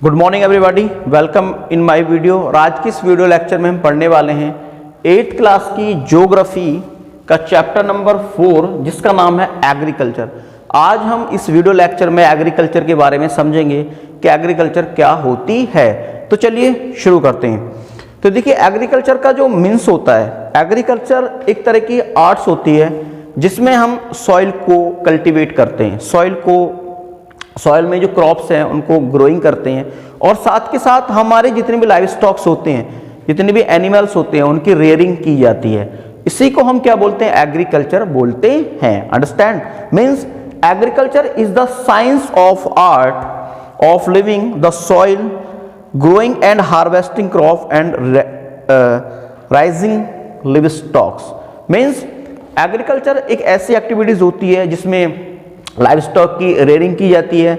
Good morning everybody, welcome in my video. और आज की इस वीडियो लेक्चर में हम पढ़ने वाले हैं 8th क्लास की ज्योग्राफी का चैप्टर नंबर 4 जिसका नाम है एग्रीकल्चर। आज हम इस वीडियो लेक्चर में एग्रीकल्चर के बारे में समझेंगे कि एग्रीकल्चर क्या होती है। तो चलिए शुरू करते हैं। तो देखिए, एग्रीकल्चर का जो मीन्स होता है, एग्रीकल्चर एक तरह की आर्ट्स होती है जिसमें हम सॉइल को कल्टीवेट करते हैं, सॉइल में जो क्रॉप्स हैं उनको ग्रोइंग करते हैं, और साथ के साथ हमारे जितने भी लाइव स्टॉक्स होते हैं, जितने भी एनिमल्स होते हैं, उनकी रेयरिंग की जाती है। इसी को हम क्या बोलते हैं? एग्रीकल्चर बोलते हैं। Understand? Means agriculture is the science of art of living the soil, growing and harvesting crop and rising live stocks. Means agriculture एक ऐसी एक्टिविटीज होती है जिसमें लाइव स्टॉक की रेयरिंग की जाती है,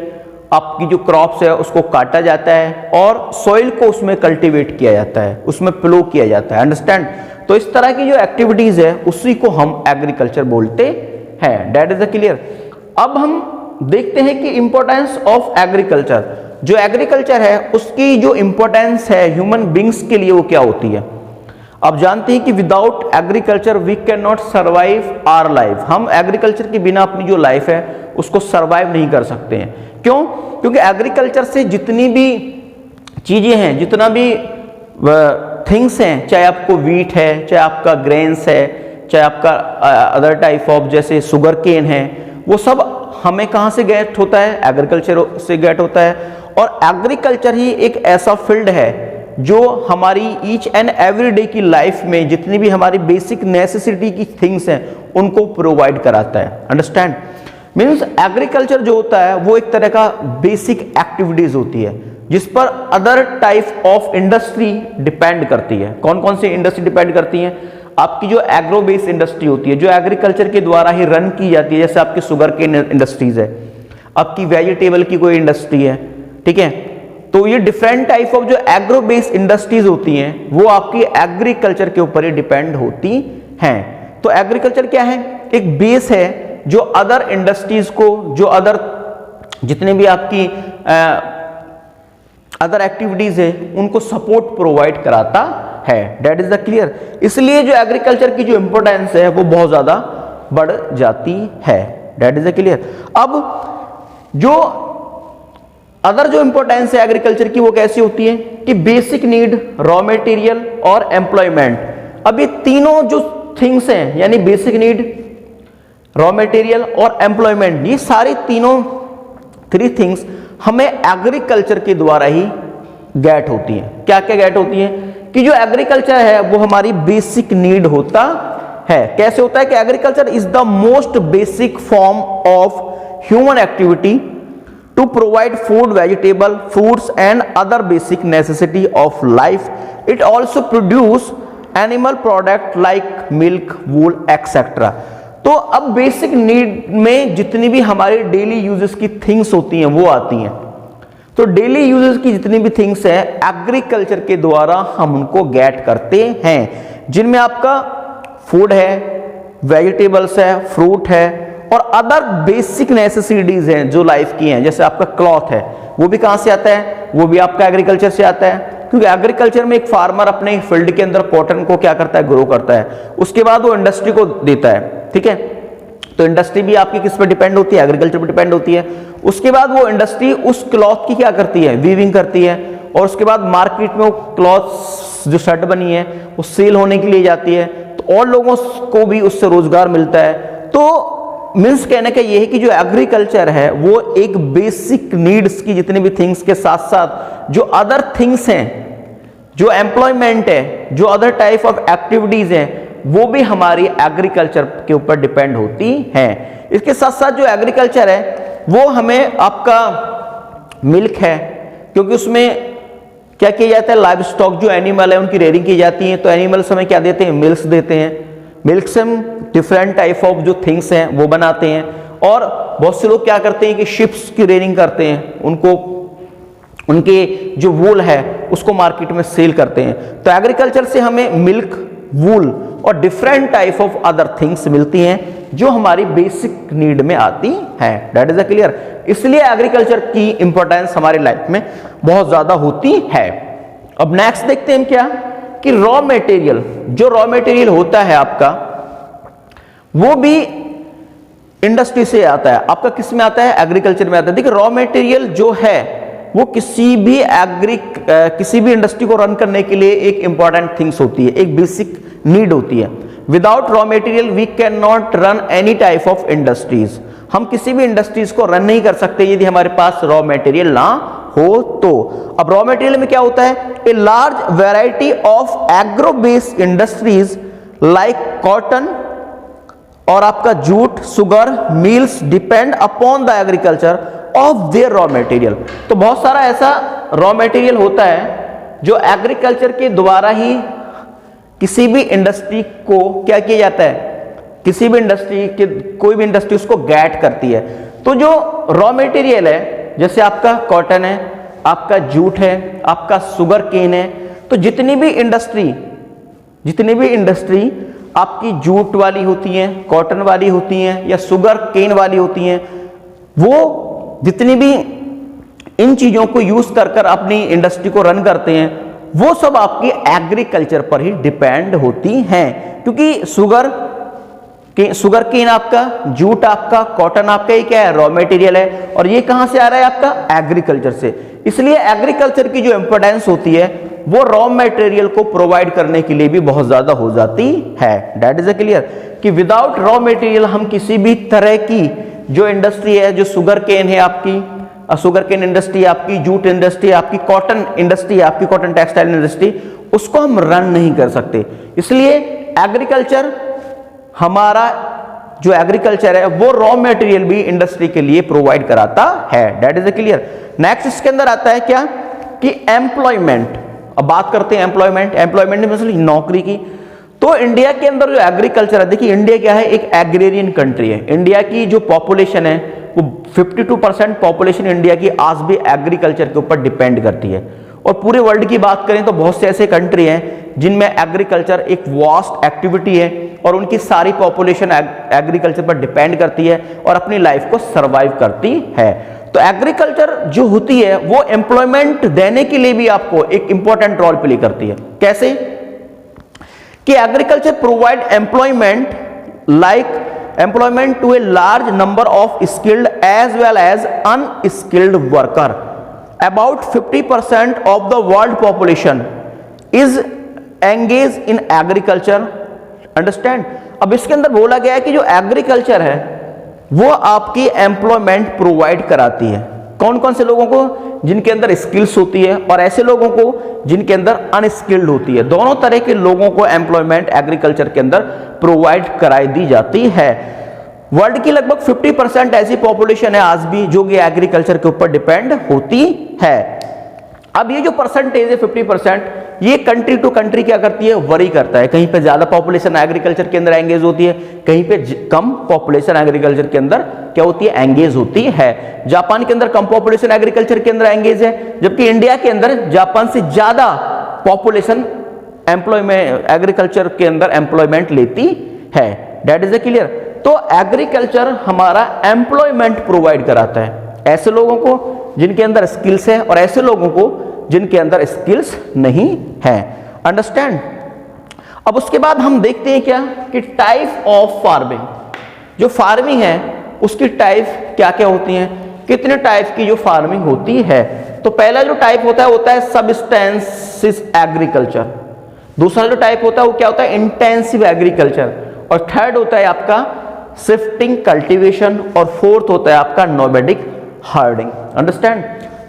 आपकी जो क्रॉप्स है उसको काटा जाता है और सॉइल को उसमें कल्टीवेट किया जाता है, उसमें प्लो किया जाता है। अंडरस्टैंड? तो इस तरह की जो एक्टिविटीज है उसी को हम एग्रीकल्चर बोलते हैं। That is the clear. अब हम देखते हैं कि इंपॉर्टेंस ऑफ एग्रीकल्चर, जो एग्रीकल्चर है उसकी जो इंपॉर्टेंस है ह्यूमन बींग्स के लिए वो क्या होती है। आप जानते हैं कि without agriculture we can not survive our life. हम एग्रीकल्चर के बिना अपनी जो लाइफ है उसको सर्वाइव नहीं कर सकते हैं। क्यों? क्योंकि एग्रीकल्चर से जितनी भी चीजें हैं, जितना भी थिंग्स हैं, चाहे आपको वीट है, चाहे आपका ग्रेन्स है, चाहे आपका अदर टाइप ऑफ जैसे शुगर केन है, वो सब हमें कहाँ से गेट होता है? एग्रीकल्चर से गेट होता है। और एग्रीकल्चर ही एक ऐसा फील्ड है जो हमारी ईच एंड एवरी डे की लाइफ में जितनी भी हमारी बेसिक नेसेसिटी की थिंग्स हैं उनको प्रोवाइड कराता है। अंडरस्टैंड? मीन्स एग्रीकल्चर जो होता है वो एक तरह का बेसिक एक्टिविटीज होती है जिस पर other type of industry depend करती है। कौन कौन सी इंडस्ट्री डिपेंड करती है? आपकी जो एग्रो बेस्ड इंडस्ट्री होती है, जो एग्रीकल्चर के द्वारा ही रन की जाती है, जैसे आपकी शुगर केन इंडस्ट्रीज है, आपकी वेजिटेबल की कोई इंडस्ट्री है, ठीक है। तो ये डिफरेंट टाइप ऑफ जो एग्रो बेस्ड इंडस्ट्रीज होती हैं वो आपकी एग्रीकल्चर के ऊपर ही डिपेंड होती हैं। तो एग्रीकल्चर क्या है? एक बेस है जो अदर इंडस्ट्रीज को, जो अदर जितने भी आपकी अदर एक्टिविटीज है उनको सपोर्ट प्रोवाइड कराता है। That is the clear. इसलिए जो एग्रीकल्चर की जो इंपॉर्टेंस है वो बहुत ज्यादा बढ़ जाती है। That is the clear. अब जो अदर जो इंपॉर्टेंस है एग्रीकल्चर की वो कैसी होती है कि बेसिक नीड, रॉ मटेरियल और एम्प्लॉयमेंट। अब ये तीनों जो थिंग्स हैं, यानी बेसिक नीड, रॉ मटेरियल और एम्प्लॉयमेंट, ये सारी तीनों थ्री थिंग्स हमें एग्रीकल्चर के द्वारा ही गेट होती है। क्या क्या गेट होती है? कि जो एग्रीकल्चर है वो हमारी बेसिक नीड होता है। कैसे होता है कि agriculture is the most basic form of human activity to provide food, vegetable, fruits and other basic necessity of life. It also produce animal product like milk, wool, etc. तो अब basic need में जितनी भी हमारे daily uses की things होती हैं वो आती हैं। तो डेली यूजेस की जितनी भी थिंग्स हैं एग्रीकल्चर के द्वारा हम उनको गेट करते हैं, जिनमें आपका फूड है, वेजिटेबल्स है, फ्रूट है और अदर बेसिक नेसेसिटीज हैं जो लाइफ की हैं। जैसे आपका क्लॉथ है, वो भी कहां से आता है? वो भी आपका एग्रीकल्चर से आता है। क्योंकि एग्रीकल्चर में एक फार्मर अपने फील्ड के अंदर कॉटन को क्या करता है? ग्रो करता है, उसके बाद वो इंडस्ट्री को देता है, ठीक है। तो इंडस्ट्री भी आपकी किस पर डिपेंड होती है? एग्रीकल्चर पर डिपेंड होती है। उसके बाद वो इंडस्ट्री उस क्लॉथ की क्या करती है? वीविंग करती है, और उसके बाद मार्केट में वो क्लॉथ जो शर्ट बनी है वो सेल होने के लिए जाती है, तो और लोगों को भी उससे रोजगार मिलता है। तो मीन्स कहने का यह है कि जो एग्रीकल्चर है वो एक बेसिक नीड्स की जितनी भी थिंग्स के साथ साथ जो अदर थिंग्स हैं, जो एम्प्लॉयमेंट है, जो अदर टाइप ऑफ एक्टिविटीज हैं, वो भी हमारी एग्रीकल्चर के ऊपर डिपेंड होती हैं। इसके साथ साथ जो एग्रीकल्चर है वो हमें आपका मिल्क है, क्योंकि उसमें क्या किया जाता है? लाइव स्टॉक जो एनिमल है उनकी रेयरिंग की जाती है। तो एनिमल्स हमें क्या देते हैं? मिल्क देते हैं। मिल्क से हम डिफरेंट टाइप ऑफ जो थिंग्स हैं वो बनाते हैं। और बहुत से लोग क्या करते हैं कि शिप्स की रेयरिंग करते हैं, उनको उनके जो वूल है उसको मार्केट में सेल करते हैं। तो एग्रीकल्चर से हमें मिल्क वूल और different type of other things मिलती हैं जो हमारी बेसिक नीड में आती हैं। That is a clear. इसलिए एग्रीकल्चर की इंपॉर्टेंस हमारी लाइफ में बहुत ज्यादा होती है। अब नेक्स्ट देखते हैं क्या कि रॉ मटेरियल, जो रॉ मटेरियल होता है आपका वो भी इंडस्ट्री से आता है। आपका किस में आता है? एग्रीकल्चर में आता है। देखिए रॉ मटेरियल जो है वो किसी भी इंडस्ट्री को रन करने के लिए एक इंपॉर्टेंट थिंग्स होती है, एक बेसिक नीड होती है। Without raw material we can not run any type of industries. हम किसी भी इंडस्ट्रीज को रन नहीं कर सकते यदि हमारे पास रॉ मटेरियल ना हो तो। अब रॉ मटेरियल में क्या होता है? A large variety of agro based industries like cotton और आपका jute, sugar mills depend upon the agriculture of their raw material. तो बहुत सारा ऐसा रॉ मटेरियल होता है जो एग्रीकल्चर के द्वारा ही किसी भी इंडस्ट्री को क्या किया जाता है, किसी भी इंडस्ट्री के कोई भी इंडस्ट्री उसको गेट करती है। तो जो रॉ मटेरियल है जैसे आपका कॉटन है, आपका जूट है, आपका शुगर केन है, तो जितनी भी इंडस्ट्री आपकी जूट वाली होती हैं, कॉटन वाली होती हैं या शुगर केन वाली होती हैं, वो जितनी भी इन चीजों को यूज कर अपनी इंडस्ट्री को रन करते हैं वो सब आपकी एग्रीकल्चर पर ही डिपेंड होती हैं। क्योंकि शुगर केन आपका, जूट आपका, कॉटन आपका, ये क्या है? रॉ मटेरियल है। और ये कहां से आ रहा है? आपका एग्रीकल्चर से। इसलिए एग्रीकल्चर की जो इंपॉर्टेंस होती है वो रॉ मटेरियल को प्रोवाइड करने के लिए भी बहुत ज्यादा हो जाती है। दैट इज अ क्लियर कि विदाउट रॉ मटेरियल हम किसी भी तरह की जो इंडस्ट्री है, जो शुगर केन है आपकी, शुगर केन इंडस्ट्री आपकी, जूट इंडस्ट्री आपकी, कॉटन इंडस्ट्री आपकी, कॉटन टेक्सटाइल इंडस्ट्री, उसको हम रन नहीं कर सकते। इसलिए एग्रीकल्चर, हमारा जो एग्रीकल्चर है वो रॉ मटेरियल भी इंडस्ट्री के लिए प्रोवाइड कराता है। That is a clear. Next इसके अंदर आता है क्या कि एम्प्लॉयमेंट। अब बात करते हैं एम्प्लॉयमेंट में मतलब नौकरी की। तो इंडिया के अंदर जो एग्रीकल्चर है, देखिए इंडिया क्या है? एक एग्रेरियन कंट्री है। इंडिया की जो पॉपुलेशन है वो 52% पॉपुलेशन इंडिया की आज भी एग्रीकल्चर के ऊपर डिपेंड करती है। और पूरे वर्ल्ड की बात करें तो बहुत से ऐसे कंट्री हैं जिनमें एग्रीकल्चर एक वास्ट एक्टिविटी है और उनकी सारी पॉपुलेशन एग्रीकल्चर पर डिपेंड करती है और अपनी लाइफ को सर्वाइव करती है। तो एग्रीकल्चर जो होती है वो एम्प्लॉयमेंट देने के लिए भी आपको एक इंपॉर्टेंट रोल प्ले करती है। कैसे कि agriculture provide employment to a large number of skilled as well as unskilled worker. About 50% of the world population is engage in agriculture. Understand? अब इसके अंदर बोला गया है कि जो एग्रीकल्चर है वो आपकी एम्प्लॉयमेंट प्रोवाइड कराती है। कौन कौन से लोगों को? जिनके अंदर स्किल्स होती है और ऐसे लोगों को जिनके अंदर अनस्किल्ड होती है। दोनों तरह के लोगों को एम्प्लॉयमेंट एग्रीकल्चर के अंदर प्रोवाइड कराई दी जाती है। वर्ल्ड की लगभग 50% ऐसी पॉपुलेशन है आज भी जो कि एग्रीकल्चर के ऊपर डिपेंड होती है। अब ये जो परसेंटेज है 50%, ये कंट्री टू कंट्री क्या करती है? वरी करता है। कहीं पे ज्यादा पॉपुलेशन एग्रीकल्चर के अंदर एंगेज होती है, कहीं पे कम पॉपुलेशन एग्रीकल्चर के अंदर क्या होती है? एंगेज होती है। जापान के अंदर कम पॉपुलेशन एग्रीकल्चर के अंदर एंगेज है, जबकि इंडिया के अंदर जापान से ज्यादा पॉपुलेशन एम्प्लॉयमेंट एग्रीकल्चर के अंदर एम्प्लॉयमेंट लेती है। That is a clear. तो एग्रीकल्चर हमारा एम्प्लॉयमेंट प्रोवाइड कराता है ऐसे लोगों को जिनके अंदर स्किल्स है और ऐसे लोगों को जिनके अंदर स्किल्स नहीं है। अंडरस्टैंड? अब उसके बाद हम देखते हैं क्या कि टाइप ऑफ फार्मिंग। जो फार्मिंग है उसकी टाइप क्या क्या होती हैं, कितने टाइप की जो फार्मिंग होती है। तो पहला जो टाइप होता है सबस्टेंसिस एग्रीकल्चर। दूसरा जो टाइप होता है वो क्या होता है? Intensive agriculture. और थर्ड होता है आपका शिफ्टिंग कल्टीवेशन। और फोर्थ होता है आपका नोमैडिक हार्डिंग। अंडरस्टैंड?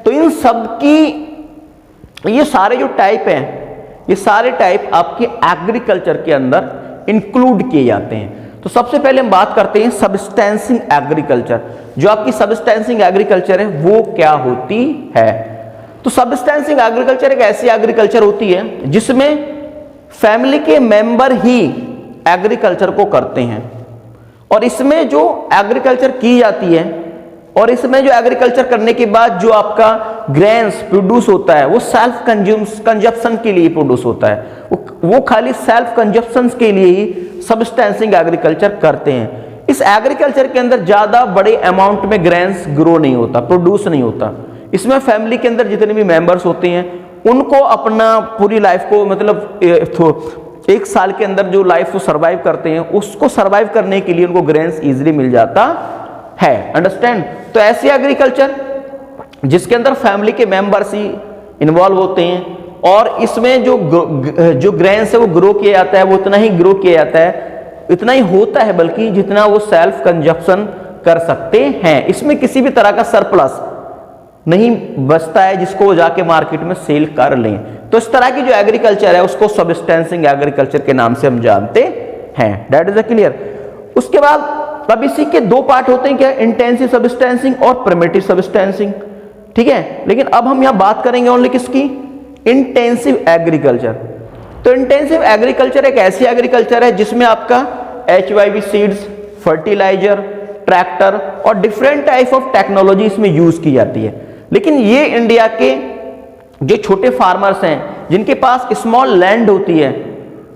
तो इन सब की ये सारे जो टाइप हैं, ये सारे टाइप आपके एग्रीकल्चर के अंदर इंक्लूड किए जाते हैं। तो सबसे पहले हम बात करते हैं सबस्टेंसिंग एग्रीकल्चर। जो आपकी सबस्टेंसिंग एग्रीकल्चर है वो क्या होती है? तो सबस्टेंसिंग एग्रीकल्चर एक ऐसी एग्रीकल्चर होती है जिसमें फैमिली के मेंबर ही एग्रीकल्चर को करते हैं और इसमें जो एग्रीकल्चर की जाती है और इसमें जो एग्रीकल्चर करने के बाद जो आपका ग्रेन्स प्रोड्यूस होता है वो सेल्फ कंजप्शन के लिए प्रोड्यूस होता है, वो खाली सेल्फ कंजप्शन के लिए ही सबस्टेंसिंग एग्रीकल्चर करते हैं। इस एग्रीकल्चर के अंदर ज्यादा बड़े अमाउंट में ग्रेन्स ग्रो नहीं होता, प्रोड्यूस नहीं होता। इसमें फैमिली के अंदर जितने भी मेंबर्स होते हैं उनको अपना पूरी लाइफ को मतलब एक साल के अंदर जो लाइफ को सरवाइव करते हैं उसको सरवाइव करने के लिए उनको ग्रेन्स इजीली मिल जाता है। अंडरस्टैंड? तो ऐसी एग्रीकल्चर जिसके अंदर फैमिली के मेंबर्स ही इन्वॉल्व होते हैं और इसमें जो ग्रेन्स है वो ग्रो किया जाता है, वो उतना ही ग्रो किया जाता है, इतना ही होता है बल्कि जितना वो सेल्फ कंजप्शन कर सकते हैं। इसमें किसी भी तरह का सरप्लस नहीं बचता है जिसको वो जाके मार्केट में सेल कर लें। तो इस तरह की जो एग्रीकल्चर है उसको सबस्टेंसिंग एग्रीकल्चर के नाम से हम जानते हैं। That is clear. उसके बाद अब इसी के दो पार्ट होते हैं क्या, इंटेंसिव सबस्टेंसिंग और प्रिमिटिव सबस्टेंसिंग। ठीक है, लेकिन अब हम यहां बात करेंगे ओनली किसकी, इंटेंसिव एग्रीकल्चर। तो इंटेंसिव एग्रीकल्चर एक ऐसी एग्रीकल्चर है जिसमें आपका HYV सीड्स, फर्टिलाइजर, ट्रैक्टर और डिफरेंट टाइप ऑफ टेक्नोलॉजी इसमें यूज की जाती है। लेकिन ये इंडिया के जो छोटे फार्मर्स हैं जिनके पास स्मॉल लैंड होती है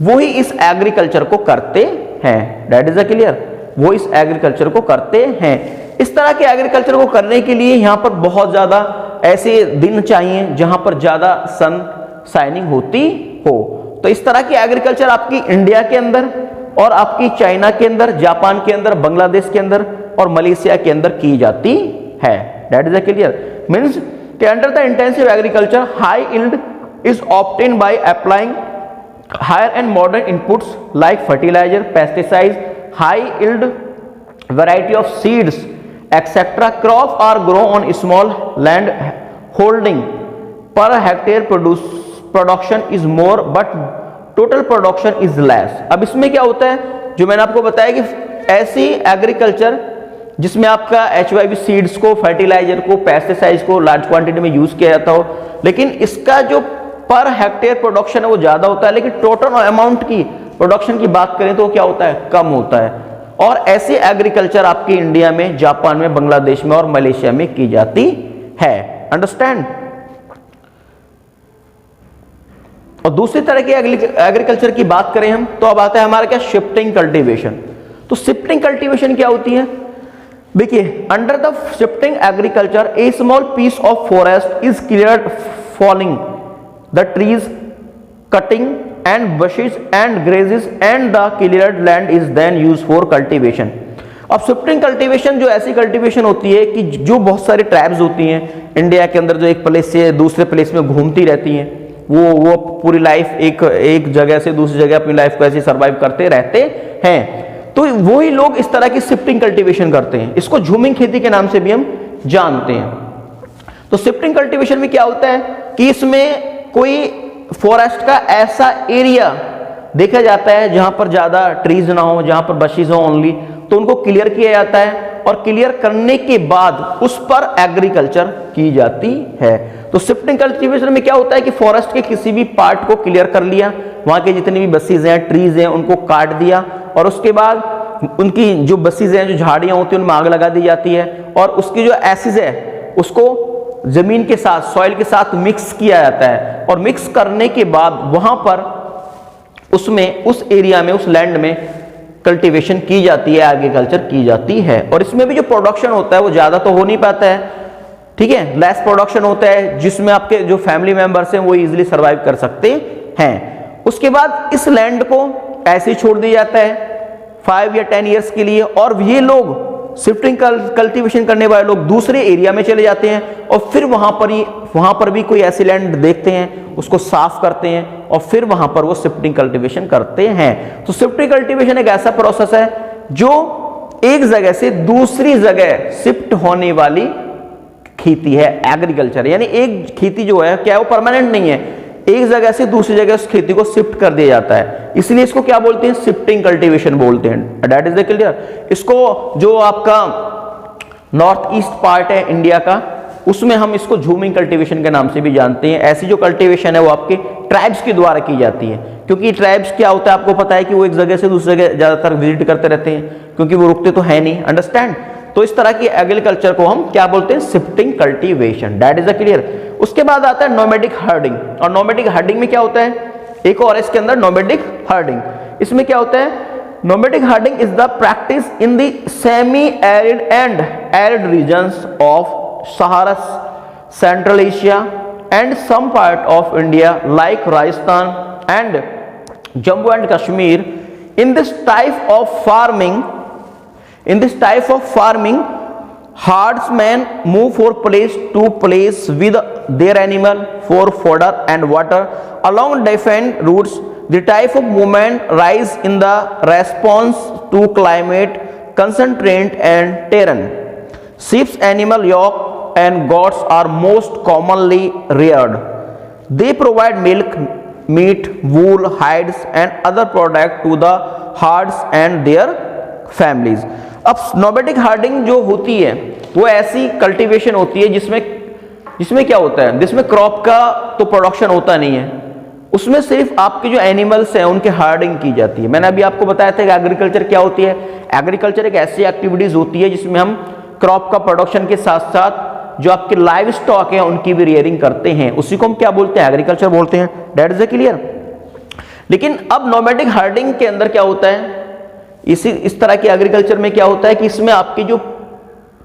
वो ही इस एग्रीकल्चर को करते हैं। दैट इज क्लियर, वो इस एग्रीकल्चर को करते हैं। इस तरह के एग्रीकल्चर को करने के लिए यहां पर बहुत ज्यादा ऐसे दिन चाहिए जहां पर ज्यादा सन शाइनिंग होती हो। तो इस तरह की एग्रीकल्चर आपकी इंडिया के अंदर और आपकी चाइना के अंदर, जापान के अंदर, बांग्लादेश के अंदर और मलेशिया के अंदर की जाती है। That is clear. मीन्स कि under the intensive agriculture high yield is obtained by applying higher and modern inputs like fertiliser, pesticides, high yield variety of seeds etc. Crops are grown on small land holding. Per hectare production is more but total production is less. अब इसमें क्या होता है, जो मैंने आपको बताया कि ऐसी एग्रीकल्चर जिसमें आपका HYV सीड्स को, फर्टिलाइजर को, पेस्टिसाइड्स को लार्ज क्वांटिटी में यूज किया जाता हो, लेकिन इसका जो पर हेक्टेयर प्रोडक्शन है वो ज्यादा होता है, लेकिन टोटल अमाउंट की प्रोडक्शन की बात करें तो क्या होता है, कम होता है। और ऐसी एग्रीकल्चर आपकी इंडिया में, जापान में, बांग्लादेश में और मलेशिया में की जाती है। अंडरस्टैंड? और दूसरी तरह की एग्रीकल्चर की बात करें हम तो अब आता है हमारा क्या, शिफ्टिंग कल्टीवेशन। तो शिफ्टिंग कल्टीवेशन क्या होती है, देखिए, under the shifting agriculture a small piece of forest is cleared falling the trees, cutting and bushes and grazes and the cleared land is then used for cultivation. अब shifting cultivation जो ऐसी cultivation होती है कि जो बहुत सारी tribes होती हैं इंडिया के अंदर जो एक प्लेस से दूसरे प्लेस में घूमती रहती हैं, वो पूरी लाइफ एक जगह से दूसरी जगह अपनी लाइफ को ऐसे सर्वाइव करते रहते हैं। तो वही लोग इस तरह की शिफ्टिंग कल्टीवेशन करते हैं। इसको झूमिंग खेती के नाम से भी हम जानते हैं। तो शिफ्टिंग कल्टीवेशन में क्या होता है कि इसमें कोई फॉरेस्ट का ऐसा एरिया देखा जाता है जहां पर ज्यादा ट्रीज ना हो, जहां पर बशीज हो ओनली, तो उनको क्लियर किया जाता है और क्लियर करने के बाद उस पर एग्रीकल्चर की जाती है। तो शिफ्टिंग कल्टीवेशन में क्या होता है कि फॉरेस्ट के किसी भी पार्ट को क्लियर कर लिया, वहां के जितने भी बसीज हैं, ट्रीज हैं, उनको काट दिया और उसके बाद उनकी जो बसीज हैं, जो झाड़ियां होती हैं, उनमें आग लगा दी जाती है और उसकी जो एसिड है उसको जमीन के साथ, सॉइल के साथ मिक्स किया जाता है और मिक्स करने के बाद वहां पर उसमें, उस एरिया में, उस लैंड में कल्टीवेशन की जाती है, एग्रीकल्चर की जाती है। और इसमें भी जो प्रोडक्शन होता है वो ज्यादा तो हो नहीं पाता है, ठीक है, लेस प्रोडक्शन होता है जिसमें आपके जो फैमिली मेंबर्स हैं वो इजीली सर्वाइव कर सकते हैं। उसके बाद इस लैंड को ऐसे ही छोड़ दिया जाता है 5 या 10 ईयर्स के लिए और ये लोग शिफ्टिंग कल्टीवेशन करने वाले लोग दूसरे एरिया में चले जाते हैं और फिर वहां पर भी कोई ऐसी लैंड देखते हैं, उसको साफ करते हैं और फिर वहां पर वो शिफ्टिंग कल्टीवेशन करते हैं। तो शिफ्टिंग कल्टीवेशन एक ऐसा प्रोसेस है जो एक जगह से दूसरी जगह शिफ्ट होने वाली खेती है, एग्रीकल्चर। यानी एक खेती जो है क्या, वो परमानेंट नहीं है, एक जगह से दूसरी जगह उस खेती को शिफ्ट कर दिया जाता है, इसलिए इसको क्या बोलते हैं, शिफ्टिंग कल्टीवेशन बोलते हैं। That is the clear. इसको जो आपका नॉर्थ ईस्ट पार्ट है इंडिया का, उसमें हम इसको झूमिंग कल्टीवेशन के नाम से भी जानते हैं। ऐसी जो कल्टीवेशन है वो आपके ट्राइब्स के द्वारा की जाती है, क्योंकि ट्राइब्स क्या होता है आपको पता है कि वो एक जगह से दूसरी जगह ज्यादातर विजिट करते रहते हैं, क्योंकि वो रुकते तो है नहीं। अंडरस्टैंड? तो इस तरह की एग्रीकल्चर को हम क्या बोलते हैं, shifting cultivation. That is a clear. उसके बाद आता है नोमैडिक हर्डिंग, और नोमैडिक हर्डिंग में क्या होता है, एक और इसके अंदर नोमैडिक हर्डिंग। इसमें क्या होता है, nomadic herding is the practice in the semi arid and arid regions of Sahara, central Asia and some part of India like Rajasthan and Jammu and Kashmir. In this type of farming, herdsmen move from place to place with their animal for fodder and water along defined routes. The type of movement rise in the response to climate, constraint and terrain. Sheep's animal yoke and goats are most commonly reared. They provide milk, meat, wool, hides and other product to the herds and their families. अब nomadic herding जो होती है वो ऐसी cultivation होती है जिसमें क्या होता है, जिसमें क्रॉप का तो प्रोडक्शन होता नहीं है, उसमें सिर्फ आपके जो एनिमल्स हैं उनके हर्डिंग की जाती है। मैंने अभी आपको बताया था कि एग्रीकल्चर क्या होती है। एग्रीकल्चर एक ऐसी एक्टिविटीज होती है जिसमें हम क्रॉप का प्रोडक्शन के साथ साथ जो आपके लाइव स्टॉक है उनकी भी रियरिंग करते हैं, उसी को हम क्या बोलते हैं, एग्रीकल्चर बोलते हैं। That is clear. लेकिन अब नोमैडिक हर्डिंग के अंदर क्या होता है, इस तरह की एग्रीकल्चर में क्या होता है कि इसमें आपके जो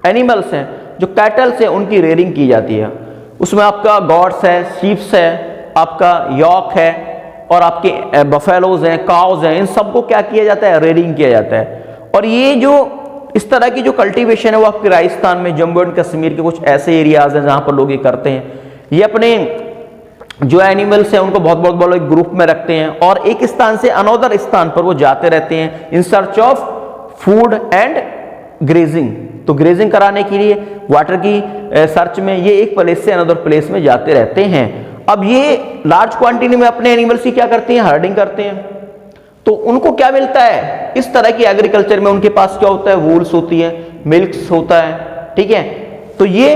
एनिमल्स हैं, जो कैटल्स हैं, उनकी रियरिंग की जाती है। उसमें आपका गॉड्स है, शीप्स है, आपका यॉक है और आपके बफेलोज हैं, काउज हैं, इन सबको क्या किया जाता है, रियरिंग किया जाता है। और ये जो इस तरह की जो कल्टीवेशन है वो आपके राजस्थान में, जम्मू एंड कश्मीर के कुछ ऐसे एरियाज हैं जहां पर लोग ये करते हैं। ये अपने जो एनिमल्स हैं उनको बहुत बड़े ग्रुप में रखते हैं और एक स्थान से अनदर स्थान पर वो जाते रहते हैं in search of food and grazing. तो ग्रेजिंग कराने के लिए वाटर की सर्च में ये एक प्लेस से अनदर प्लेस में जाते रहते हैं। अब ये लार्ज क्वांटिटी में अपने एनिमल्स की क्या करते हैं, हर्डिंग करते हैं। तो उनको क्या मिलता है, इस तरह की एग्रीकल्चर में उनके पास क्या होता है, वूल्स होती है, मिल्क्स होता है, ठीक है। तो ये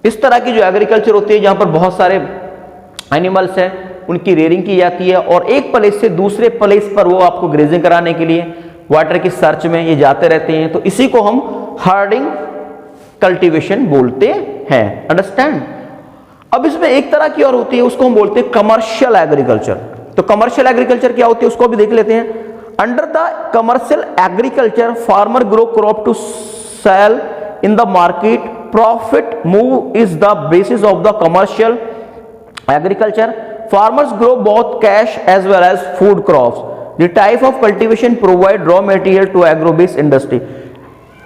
इस तरह की जो एग्रीकल्चर होती है जहां पर बहुत सारे एनिमल्स हैं उनकी रेयरिंग की जाती है और एक प्लेस से दूसरे प्लेस पर वो आपको ग्रेजिंग कराने के लिए वाटर की सर्च में ये जाते रहते हैं। तो इसी को हम हर्डिंग कल्टीवेशन बोलते हैं। अंडरस्टैंड। अब इसमें एक तरह की और होती है, उसको हम बोलते हैं कमर्शियल एग्रीकल्चर। तो कमर्शियल एग्रीकल्चर क्या होती है उसको भी देख लेते हैं। Under the commercial agriculture farmer grow crop to sell in the market, profit move is the basis of the commercial agriculture. Farmers grow both cash as well as food crops. The type of cultivation provide raw material to agro-based industry.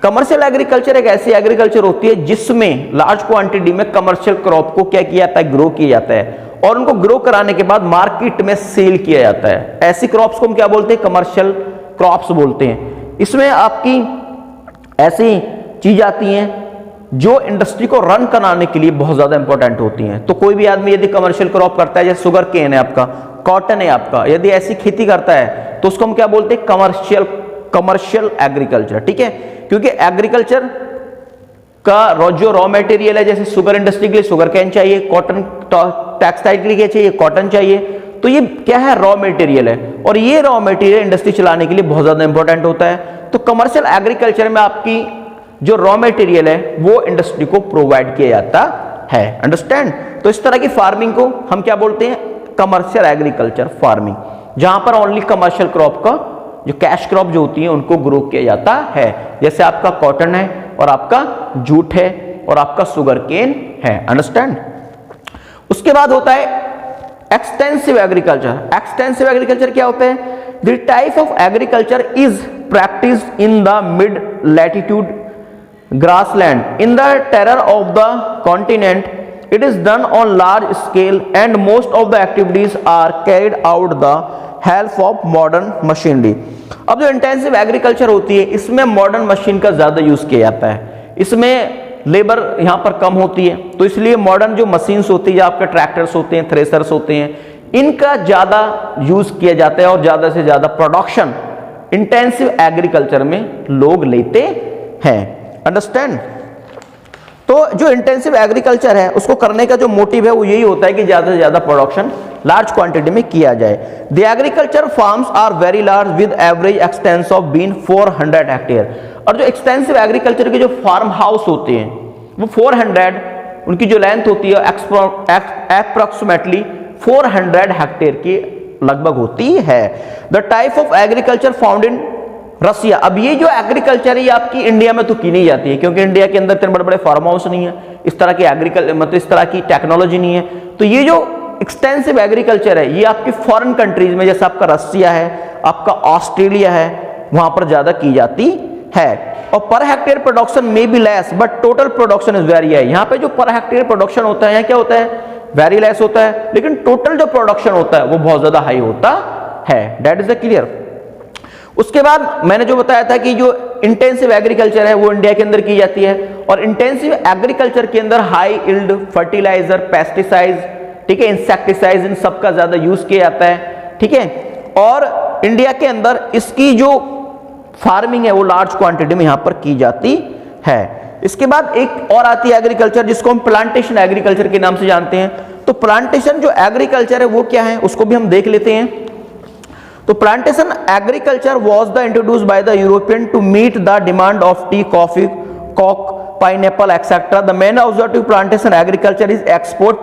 Commercial agriculture एक ऐसी agriculture होती है जिसमें large quantity में commercial crop को क्या किया जाता है, ग्रो किया जाता है और उनको ग्रो कराने के बाद मार्केट में सेल किया जाता है। ऐसी क्रॉप्स को हम क्या बोलते हैं, कमर्शियल क्रॉप्स बोलते हैं। इसमें आपकी ऐसी चीज आती हैं जो इंडस्ट्री को रन कराने के लिए बहुत ज्यादा इंपॉर्टेंट होती हैं। तो कोई भी आदमी यदि कमर्शियल क्रॉप करता है, जैसे शुगर केन है आपका, कॉटन है आपका, यदि ऐसी खेती करता है तो उसको हम क्या बोलते हैं, कमर्शियल एग्रीकल्चर। ठीक है, क्योंकि एग्रीकल्चर का जो रॉ मटेरियल है, जैसे शुगर इंडस्ट्री के लिए शुगर केन चाहिए, कॉटन टेक्सटाइल के लिए क्या चाहिए, कॉटन चाहिए। तो ये क्या है, रॉ मटेरियल है और ये रॉ मटेरियल इंडस्ट्री चलाने के लिए बहुत ज्यादा इंपॉर्टेंट होता है। तो कमर्शियल एग्रीकल्चर में आपकी जो रॉ मटेरियल है वो इंडस्ट्री को प्रोवाइड किया जाता है। अंडरस्टैंड। तो इस तरह की फार्मिंग को हम क्या बोलते हैं, कमर्शियल एग्रीकल्चर फार्मिंग, जहां पर ओनली कमर्शियल क्रॉप का जो कैश क्रॉप जो होती है उनको ग्रो किया जाता है। जैसे आपका कॉटन है और आपका जूट है और आपका शुगर केन है। अंडरस्टैंड। उसके बाद होता है एक्सटेंसिव एग्रीकल्चर। एक्सटेंसिव एग्रीकल्चर क्या होता है, the type of agriculture is practised in the mid latitude grassland in the terror of the continent. It is done on large scale and most of the activities are carried out the help of modern machinery. अब जो intensive agriculture होती है इसमें modern machine का ज्यादा use किया जाता है। इसमें लेबर यहाँ पर कम होती है, तो इसलिए मॉडर्न जो मशीन्स होती है, आपके ट्रैक्टर्स होते हैं, थ्रेसर्स होते हैं, इनका ज्यादा यूज किया जाता है और ज्यादा से ज्यादा प्रोडक्शन इंटेंसिव एग्रीकल्चर में लोग लेते हैं। अंडरस्टैंड। तो जो इंटेंसिव एग्रीकल्चर है उसको करने का जो मोटिव है वो यही होता है कि ज्यादा से ज्यादा प्रोडक्शन लार्ज क्वांटिटी में किया जाए। The agriculture farms are very large with average extents of been 400 hectare. और जो एक्सटेंसिव एग्रीकल्चर के जो फार्म हाउस होते हैं वो 400, उनकी जो लेंथ होती है अप्रोक्सीमेटली 400 हेक्टेयर की लगभग होती है। The type of agriculture found in Russia. अब ये जो एग्रीकल्चर है ये आपकी इंडिया में तो की नहीं जाती है, क्योंकि इंडिया के अंदर इतने बड़े बड़े फार्म हाउस नहीं है, इस तरह की एग्रीकल्चर मतलब इस तरह की टेक्नोलॉजी नहीं है। तो ये जो एक्सटेंसिव एग्रीकल्चर है ये आपकी फॉरेन कंट्रीज में, जैसे आपका रसिया है, आपका ऑस्ट्रेलिया है, वहां पर ज्यादा की जाती है। और पर हेक्टेयर प्रोडक्शन में be less but total production is very high. यहाँ पे जो पर हेक्टेयर प्रोडक्शन होता है यहाँ क्या होता है, वेरी लेस होता है, लेकिन टोटल जो प्रोडक्शन होता है वो बहुत ज्यादा हाई होता है। That is the clear. उसके बाद मैंने जो बताया था कि जो इंटेंसिव एग्रीकल्चर है वो इंडिया के अंदर की जाती है, और इंटेंसिव एग्रीकल्चर के अंदर हाई यील्ड फर्टिलाइजर, पेस्टिसाइड्स, ठीक है, इंसेक्टिसाइड्स, इन सब का ज्यादा यूज किया जाता है, ठीक है। और इंडिया के अंदर इसकी जो फार्मिंग है वो लार्ज क्वांटिटी में यहां पर की जाती है। इसके बाद एक और आती है एग्रीकल्चर जिसको हम प्लांटेशन एग्रीकल्चर के नाम से जानते हैं। तो प्लांटेशन जो एग्रीकल्चर है वो क्या है उसको भी हम देख लेते हैं। तो plantation agriculture was the introduced by the European to meet the demand of tea, coffee, coke, pineapple etcetera. The main objective plantation agriculture is export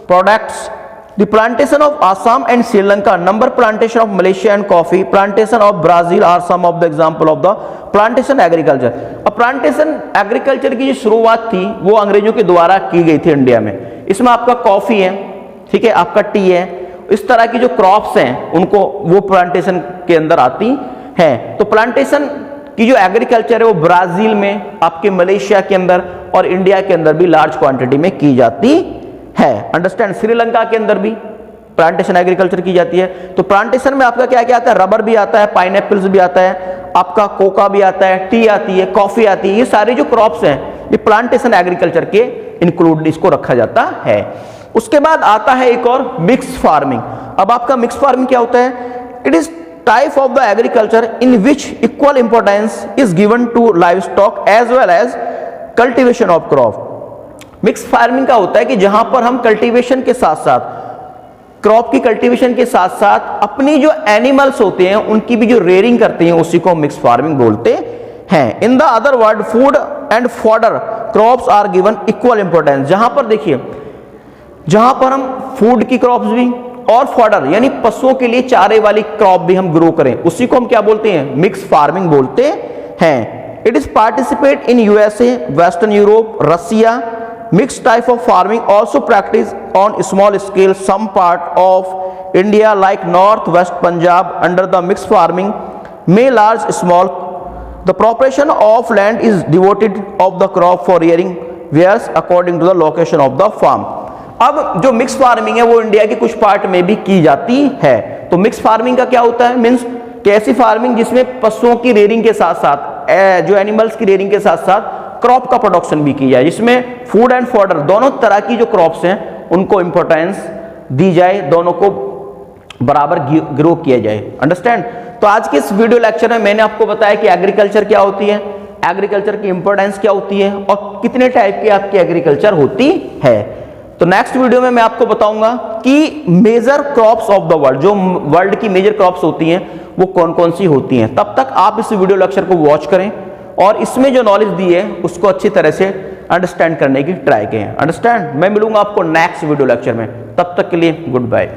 products. The plantation of Assam and Sri Lanka, number plantation of Malaysia and coffee, plantation of Brazil are some of the example of the plantation agriculture. अब plantation agriculture की जो शुरुआत थी वो अंग्रेजों के द्वारा की गई थी इंडिया में। इसमें आपका कॉफी है, ठीक है, आपका टी है, इस तरह की जो क्रॉप्स हैं उनको वो प्लांटेशन के अंदर आती हैं। तो प्लांटेशन की जो एग्रीकल्चर है वो ब्राजील में, आपके मलेशिया के अंदर और इंडिया के अंदर भी लार्ज क्वांटिटी में की जाती है। अंडरस्टैंड। श्रीलंका के अंदर भी प्लांटेशन एग्रीकल्चर की जाती है। तो प्लांटेशन में आपका क्या क्या आता है, रबर भी आता है, पाइनएप्पल्स भी आता है, आपका कोका भी आता है, टी आती है, कॉफी आती है। ये सारे जो क्रॉप्स हैं ये प्लांटेशन एग्रीकल्चर के इंक्लूड इसको रखा जाता है। उसके बाद आता है एक और मिक्स फार्मिंग। अब आपका मिक्स फार्मिंग क्या होता है, it is type of the agriculture in which equal importance is given to livestock as well as cultivation of crop. Mix farming का होता है कि जहां पर हम कल्टीवेशन के साथ साथ, क्रॉप की कल्टीवेशन के साथ साथ अपनी जो एनिमल्स होते हैं उनकी भी जो रेयरिंग करते हैं उसी को मिक्स फार्मिंग बोलते हैं। In the other word food and fodder crops are given equal importance. जहां पर देखिए, जहां पर हम फूड की क्रॉप्स भी और फॉडर यानी पशुओं के लिए चारे वाली क्रॉप भी हम ग्रो करें उसी को हम क्या बोलते हैं, मिक्स फार्मिंग बोलते हैं। It is participate in USA, western Europe, Russia. Mixed type of farming also practiced on small scale some part of India like North West Punjab under the mixed farming may large small. The proportion of land is devoted of the crop for rearing varies according to the location of the farm. अब जो mix farming है वो India के कुछ part में भी की जाती है। तो मिक्स फार्मिंग का क्या होता है, मीन्स कि ऐसी फार्मिंग जिसमें पशुओं की रेयरिंग के साथ साथ जो एनिमल्स की रेयरिंग के साथ साथ क्रॉप का प्रोडक्शन भी की जाए, जिसमें फूड एंड फॉडर दोनों तरह की जो क्रॉप्स हैं उनको इंपॉर्टेंस दी जाए, दोनों को बराबर ग्रो किया जाए। अंडरस्टैंड। तो आज के इस वीडियो लेक्चर में मैंने आपको बताया कि एग्रीकल्चर क्या होती है, एग्रीकल्चर की इंपॉर्टेंस क्या होती है और कितने टाइप की आपकी एग्रीकल्चर होती है। तो नेक्स्ट वीडियो में मैं आपको बताऊंगा कि major crops of the world, जो वर्ल्ड की मेजर क्रॉप्स होती हैं वो कौन कौन सी होती हैं। तब तक आप इस वीडियो लेक्चर को वॉच करें और इसमें जो नॉलेज दी है उसको अच्छी तरह से अंडरस्टैंड करने की ट्राई करें। अंडरस्टैंड। मैं मिलूंगा आपको नेक्स्ट वीडियो लेक्चर में, तब तक के लिए गुड बाय।